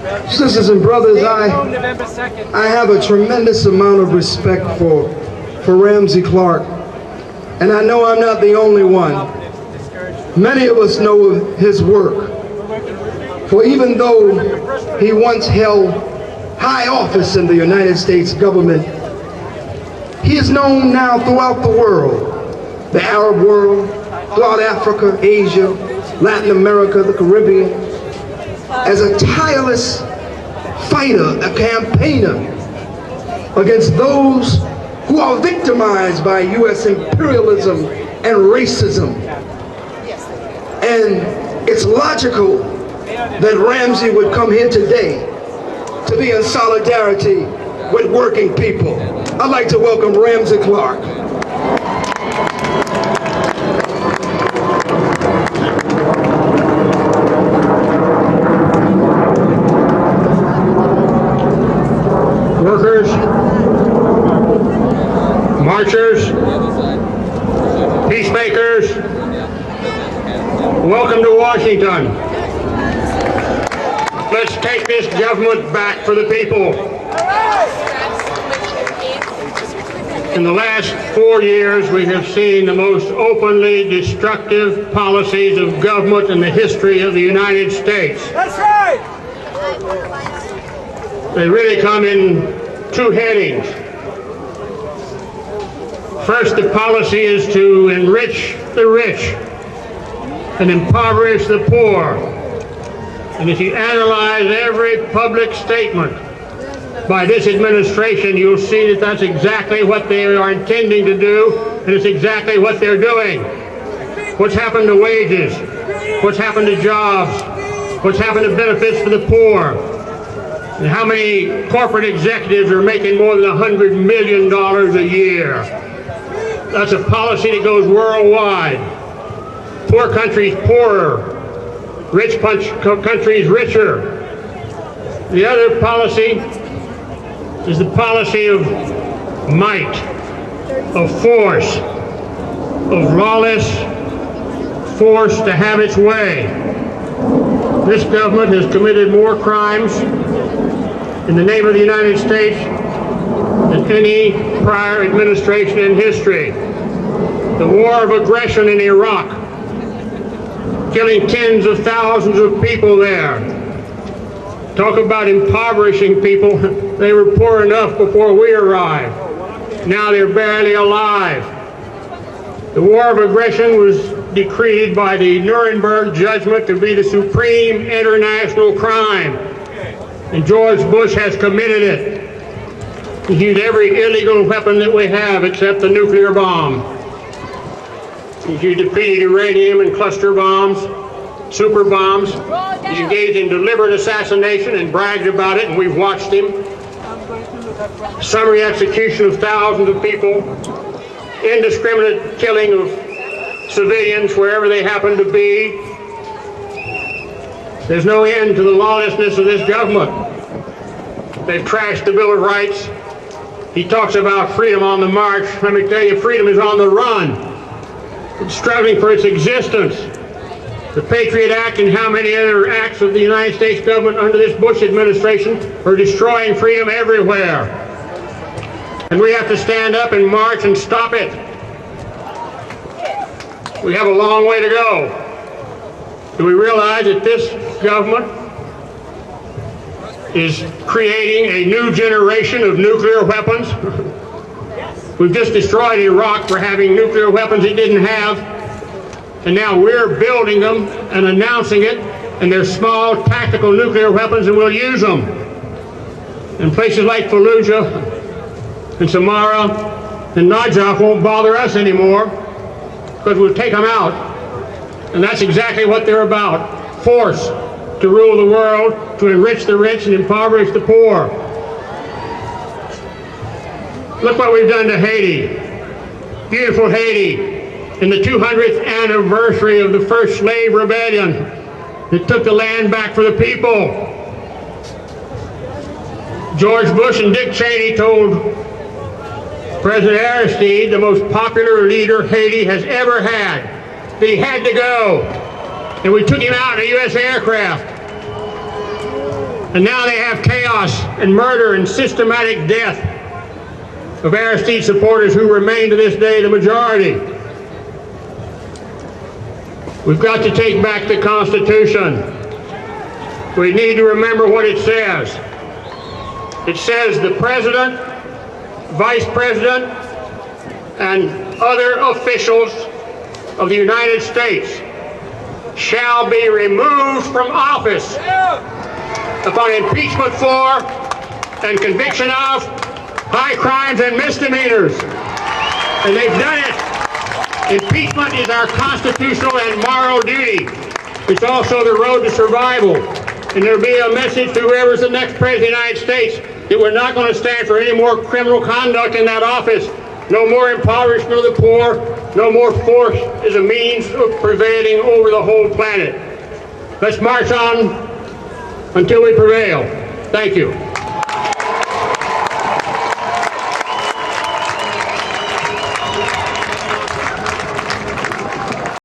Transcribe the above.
Sisters and brothers, I have a tremendous amount of respect for Ramsey Clarke, and I know I'm not the only one. Many of us know of his work, for even though he once held high office in the United States government, he is known now throughout the world, the Arab world, throughout Africa, Asia, Latin America, the Caribbean, as a tireless fighter, a campaigner against those who are victimized by U.S. imperialism and racism. And it's logical that Ramsey would come here today to be in solidarity with working people. I'd like to welcome Ramsey Clarke. Workers, marchers, peacemakers, welcome to Washington. Let's take this government back for the people. In the last 4 years, we have seen the most openly destructive policies of government in the history of the United States. That's right! They really come in two headings. First, the policy is to enrich the rich and impoverish the poor. And if you analyze every public statement by this administration, you'll see that that's exactly what they are intending to do, and it's exactly what they're doing. What's happened to wages? What's happened to jobs? What's happened to benefits for the poor? And how many corporate executives are making more than $100 million a year? That's a policy that goes worldwide. Poor countries poorer, rich countries richer. The other policy is the policy of might, of force, of lawless force to have its way. This government has committed more crimes in the name of the United States than any prior administration in history. The war of aggression in Iraq, killing tens of thousands of people there. Talk about impoverishing people. They were poor enough before we arrived. Now they're barely alive. The war of aggression was decreed by the Nuremberg judgment to be the supreme international crime. And George Bush has committed it. He's used every illegal weapon that we have except the nuclear bomb. He's used depleted uranium and cluster bombs, super bombs. He's engaged in deliberate assassination and bragged about it, and we've watched him. Summary execution of thousands of people, indiscriminate killing of civilians wherever they happen to be. There's no end to the lawlessness of this government. They've trashed the Bill of Rights. He talks about freedom on the march. Let me tell you, freedom is on the run. It's struggling for its existence. The Patriot Act and how many other acts of the United States government under this Bush administration are destroying freedom everywhere. And we have to stand up and march and stop it. We have a long way to go. Do we realize that this government is creating a new generation of nuclear weapons? We've just destroyed Iraq for having nuclear weapons it didn't have, and now we're building them and announcing it, and they're small tactical nuclear weapons, and we'll use them. And places like Fallujah and Samarra and Najaf won't bother us anymore because we'll take them out. And that's exactly what they're about. Force to rule the world, to enrich the rich and impoverish the poor. Look what we've done to Haiti. Beautiful Haiti. In the 200th anniversary of the first slave rebellion that took the land back for the people. George Bush and Dick Cheney told President Aristide, the most popular leader Haiti has ever had, that he had to go. And we took him out in a U.S. aircraft. And now they have chaos and murder and systematic death of Aristide supporters who remain to this day the majority. We've got to take back the Constitution. We need to remember what it says. It says the President, Vice President, and other officials of the United States shall be removed from office upon impeachment for and conviction of high crimes and misdemeanors. And they've done it. Impeachment is our constitutional and moral duty. It's also the road to survival. And there'll be a message to whoever's the next president of the United States that we're not going to stand for any more criminal conduct in that office. No more impoverishment of the poor. No more force as a means of prevailing over the whole planet. Let's march on until we prevail. Thank you.